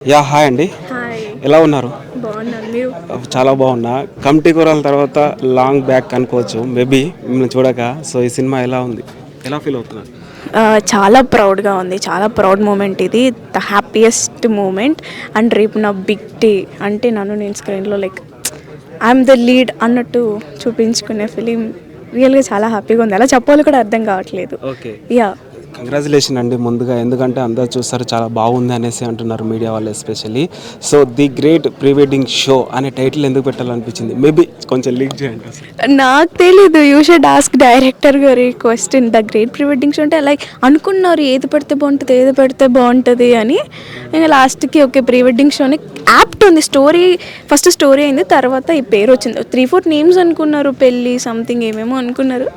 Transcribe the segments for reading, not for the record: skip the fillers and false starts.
Hi అండి. Hi. ఎలా ఉన్నారు? బాగున్నాను. మీరు? చాలా బాగున్నా. కమిటీ కూరల తర్వాత లాంగ్ బ్యాక్ అనుకోవచ్చు మేబీ మిమ్మల్ని చూడక. సో ఈ సినిమా ఎలా ఉంది, ఎలా ఫీల్ అవుతున్నారు? చాలా ప్రౌడ్గా ఉంది. చాలా ప్రౌడ్ మూమెంట్ ఇది. The happiest moment. అండ్ రేపు నా బిగ్ డే. అంటే నేను స్క్రీన్లో ఐఎమ్ ద లీడ్ అన్నట్టు చూపించుకునే ఫిలిం రియల్గా చాలా హ్యాపీగా ఉంది. ఎలా చెప్పాలో కూడా అర్థం కావట్లేదు. Okay, yeah. కంగ్రాచులేషన్ అండి ముందుగా. ఎందుకంటే అందరు చూస్తారు, చాలా బాగుంది అనేసి అంటున్నారు మీడియా వాళ్ళు especially. So the great pre wedding show అనే టైటిల్ ఎందుకు పెట్టాలనిపించింది? మేబీ కొంచెం లీక్ చేయండి అసలు. నాకు తెలీదు. యూ షుడ్ ఆస్క్ డైరెక్టర్ గారి question. The great pre wedding show అంటే అనుకున్నారు ఏది పెడితే బాగుంటుంది, ఏది పెడితే బాగుంటుంది అని. ఇంకా లాస్ట్కి ఓకే ప్రీ వెడ్డింగ్ షోని యాప్ట్ ఉంది. స్టోరీ ఫస్ట్ స్టోరీ అయింది, తర్వాత ఈ పేరు వచ్చింది. 3-4 నేమ్స్ అనుకున్నారు, పెళ్ళి సంథింగ్ ఏమేమో అనుకున్నారు,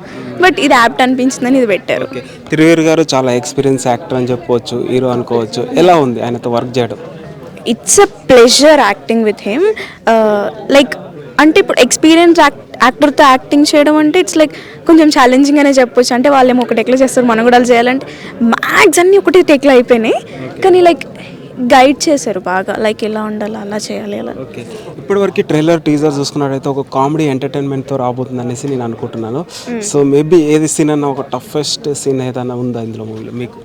బట్ ఇది యాప్ట్ అనిపించిందని ఇది పెట్టారు. తిరువేరు గారు చాలా ఎక్స్పీరియన్స్ యాక్టర్ అని చెప్పవచ్చు, హీరో అనుకోవచ్చు. ఎలా ఉంది ఆయనతో వర్క్ చేయడం? It's a pleasure acting with him. అంటే ఇప్పుడు ఎక్స్పీరియన్స్ యాక్టర్తో యాక్టింగ్ చేయడం అంటే ఇట్స్ కొంచెం ఛాలెంజింగ్ అనే చెప్పొచ్చు. అంటే వాళ్ళేమో ఒక టేక్లో చేస్తారు, మనం కూడా చేయాలంటే మ్యాక్స్ అన్నీ ఒకటే టేక్లో అయిపోయినాయి. కానీ గైడ్ చేశారు బాగా, ఎలా ఉండాలి, అలా చేయాలి అలా. ఓకే, ఇప్పటివరకు ట్రైలర్ టీజర్ చూసుకున్నట్టయితే ఒక కామెడీ ఎంటర్టైన్మెంట్తో రాబోతుంది అనేసి నేను అనుకుంటున్నాను. సో మేబీ ఏది సీన్ అన్న ఒక టఫెస్ట్ సీన్ ఏదైనా ఉందా ఇందులో మూవీలో మీకు?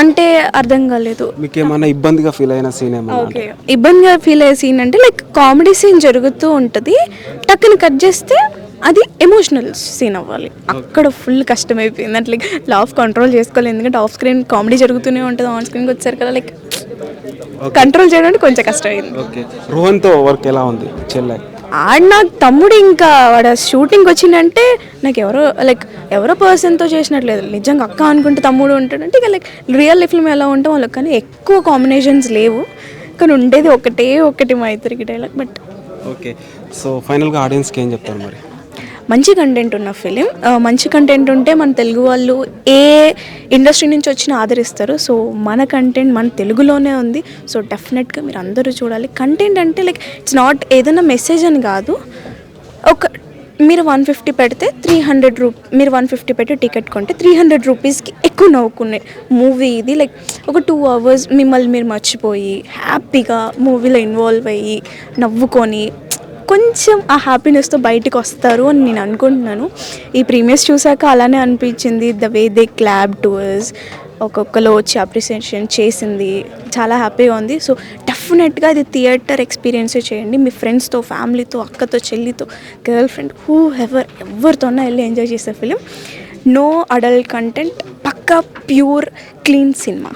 అంటే అర్థం కాలేదు. మీకు ఏమైనా ఇబ్బందిగా ఫీల్ అయిన సీన్ ఏమైనా? ఓకే, ఇబ్బందిగా ఫీల్ అయ్యే సీన్ అంటే కామెడీ సీన్ జరుగుతూ ఉంటుంది, టక్కుని కట్ చేస్తే అది ఎమోషనల్ సీన్ అవ్వాలి. అక్కడ ఫుల్ కష్టమైపోయింది. అంటే లాఫ్ కంట్రోల్ చేసుకోవాలి, ఎందుకంటే ఆఫ్ స్క్రీన్ కామెడీ జరుగుతూనే ఉంటుంది, ఆన్ స్క్రీన్కి వచ్చారు కదా కంట్రోల్ చేయడానికి కొంచెం కష్టమైంది. ఓకే, రోహన్తో వర్క్ ఎలా ఉంది చెల్లె? నాకు తమ్ముడు, ఇంకా వాడు షూటింగ్కి వచ్చిందంటే నాకు ఎవరో పర్సన్తో చేసినట్లేదు. నిజంగా అక్క అనుకుంటే తమ్ముడు ఉంటాడంటే ఇక రియల్ లైఫ్లో ఎలా ఉంటాం వాళ్ళకి. కానీ ఎక్కువ కాంబినేషన్స్ లేవు, కానీ ఉండేది ఒకటి మా ఇద్దరికి డైలాగ్. బట్ ఓకే, సో ఫైనల్గా ఆడియన్స్కి ఏం చెప్తారు మరి? మంచి కంటెంట్ ఉన్న ఫిలిం. మంచి కంటెంట్ ఉంటే మన తెలుగు వాళ్ళు ఏ ఇండస్ట్రీ నుంచి వచ్చినా ఆదరిస్తారు. సో మన కంటెంట్ మన తెలుగులోనే ఉంది. సో డెఫినెట్గా మీరు అందరూ చూడాలి. కంటెంట్ అంటే ఇట్స్ నాట్ ఏదైనా మెసేజ్ అని కాదు. మీరు 150 పెడితే 300 మీరు 150 పెట్టి టికెట్ కొంటే 300 రూపీస్కి ఎక్కువ నవ్వుకునే మూవీ ఇది. ఒక 2 hours మిమ్మల్ని మీరు మర్చిపోయి హ్యాపీగా మూవీలో ఇన్వాల్వ్ అయ్యి నవ్వుకొని కొంచెం ఆ హ్యాపీనెస్తో బయటకు వస్తారు అని నేను అనుకుంటున్నాను. ఈ ప్రీమియర్స్ చూసాక అలానే అనిపించింది. The way they clap to us, ఒక్కొక్కరు వచ్చి అప్రిసియేషన్ చేసింది, చాలా హ్యాపీగా ఉంది. సో డెఫినెట్గా ఇది థియేటర్ ఎక్స్పీరియన్సే చేయండి. మీ ఫ్రెండ్స్తో, ఫ్యామిలీతో, అక్కతో, చెల్లితో, గర్ల్ ఫ్రెండ్, ఎవరితోన్నా వెళ్ళి ఎంజాయ్ చేసే ఫిలిం. నో అడల్ట్ కంటెంట్, పక్కా ప్యూర్ క్లీన్ సినిమా.